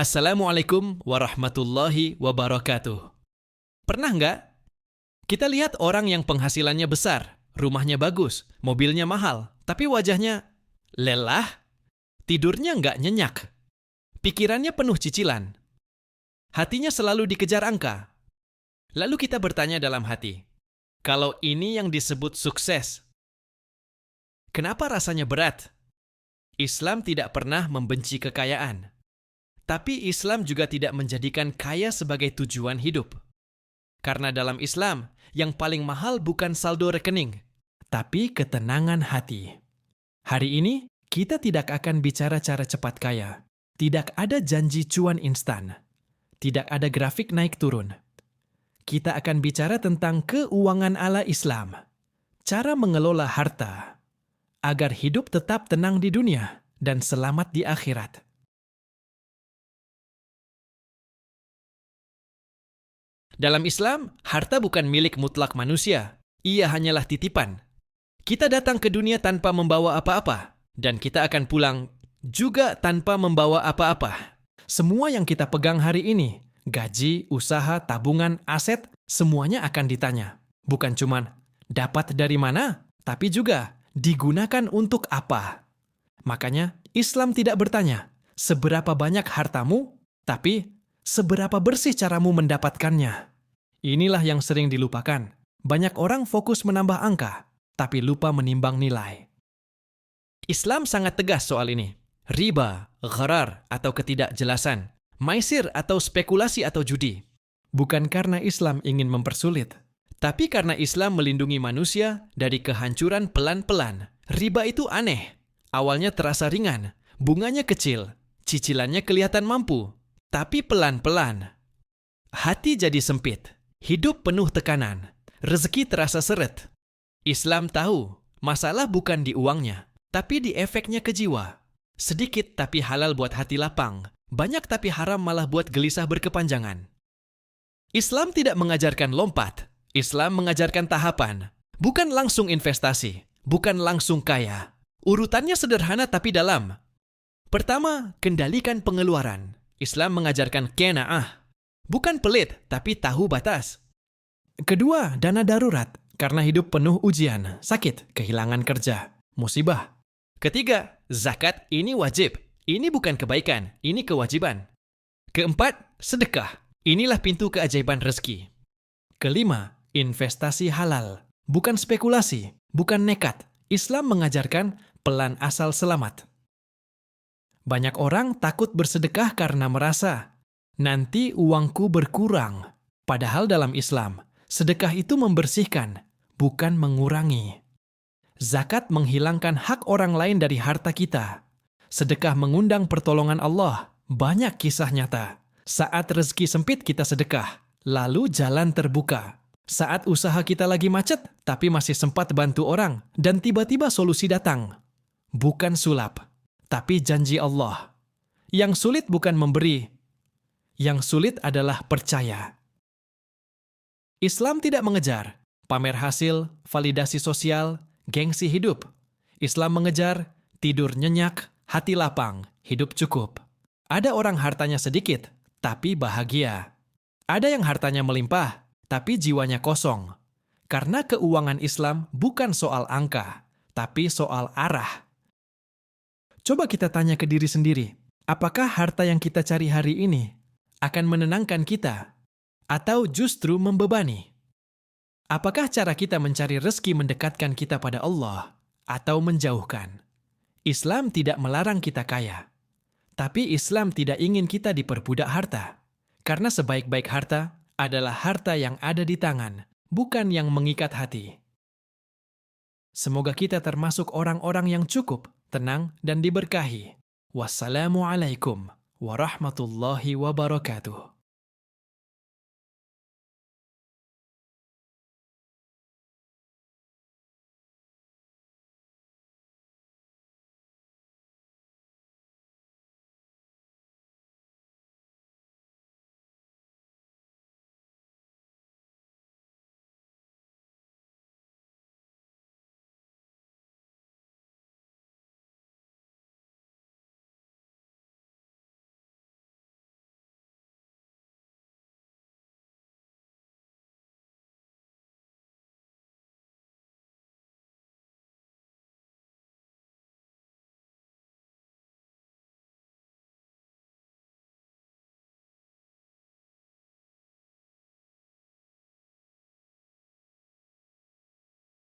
Assalamualaikum warahmatullahi wabarakatuh. Pernah nggak kita lihat orang yang penghasilannya besar, rumahnya bagus, mobilnya mahal, tapi wajahnya lelah, tidurnya nggak nyenyak, pikirannya penuh cicilan, hatinya selalu dikejar angka. Lalu kita bertanya dalam hati, kalau ini yang disebut sukses, kenapa rasanya berat? Islam tidak pernah membenci kekayaan. Tapi Islam juga tidak menjadikan kaya sebagai tujuan hidup. Karena dalam Islam, yang paling mahal bukan saldo rekening, tapi ketenangan hati. Hari ini, kita tidak akan bicara cara cepat kaya. Tidak ada janji cuan instan. Tidak ada grafik naik turun. Kita akan bicara tentang keuangan ala Islam. Cara mengelola harta, agar hidup tetap tenang di dunia dan selamat di akhirat. Dalam Islam, harta bukan milik mutlak manusia. Ia hanyalah titipan. Kita datang ke dunia tanpa membawa apa-apa, dan kita akan pulang juga tanpa membawa apa-apa. Semua yang kita pegang hari ini, gaji, usaha, tabungan, aset, semuanya akan ditanya. Bukan cuman dapat dari mana, tapi juga digunakan untuk apa. Makanya, Islam tidak bertanya, seberapa banyak hartamu, tapi seberapa bersih caramu mendapatkannya. Inilah yang sering dilupakan. Banyak orang fokus menambah angka, tapi lupa menimbang nilai. Islam sangat tegas soal ini. Riba, gharar atau ketidakjelasan, maisir atau spekulasi atau judi. Bukan karena Islam ingin mempersulit, tapi karena Islam melindungi manusia dari kehancuran pelan-pelan. Riba itu aneh. Awalnya terasa ringan, bunganya kecil, cicilannya kelihatan mampu. Tapi pelan-pelan, hati jadi sempit, hidup penuh tekanan, rezeki terasa seret. Islam tahu, masalah bukan di uangnya, tapi di efeknya ke jiwa. Sedikit tapi halal buat hati lapang, banyak tapi haram malah buat gelisah berkepanjangan. Islam tidak mengajarkan lompat, Islam mengajarkan tahapan. Bukan langsung investasi, bukan langsung kaya. Urutannya sederhana tapi dalam. Pertama, kendalikan pengeluaran. Islam mengajarkan qanaah, bukan pelit, tapi tahu batas. Kedua, dana darurat, karena hidup penuh ujian, sakit, kehilangan kerja, musibah. Ketiga, zakat ini wajib, ini bukan kebaikan, ini kewajiban. Keempat, sedekah, inilah pintu keajaiban rezeki. Kelima, investasi halal, bukan spekulasi, bukan nekat. Islam mengajarkan pelan asal selamat. Banyak orang takut bersedekah karena merasa, nanti uangku berkurang. Padahal dalam Islam, sedekah itu membersihkan, bukan mengurangi. Zakat menghilangkan hak orang lain dari harta kita. Sedekah mengundang pertolongan Allah. Banyak kisah nyata. Saat rezeki sempit kita sedekah, lalu jalan terbuka. Saat usaha kita lagi macet, tapi masih sempat bantu orang, dan tiba-tiba solusi datang. Bukan sulap, tapi janji Allah. Yang sulit bukan memberi, yang sulit adalah percaya. Islam tidak mengejar pamer hasil, validasi sosial, gengsi hidup. Islam mengejar tidur nyenyak, hati lapang, hidup cukup. Ada orang hartanya sedikit, tapi bahagia. Ada yang hartanya melimpah, tapi jiwanya kosong. Karena keuangan Islam bukan soal angka, tapi soal arah. Coba kita tanya ke diri sendiri, apakah harta yang kita cari hari ini akan menenangkan kita atau justru membebani? Apakah cara kita mencari rezeki mendekatkan kita pada Allah atau menjauhkan? Islam tidak melarang kita kaya, tapi Islam tidak ingin kita diperbudak harta. Karena sebaik-baik harta adalah harta yang ada di tangan, bukan yang mengikat hati. Semoga kita termasuk orang-orang yang cukup, tenang, dan diberkahi. Wassalamualaikum warahmatullahi wabarakatuh.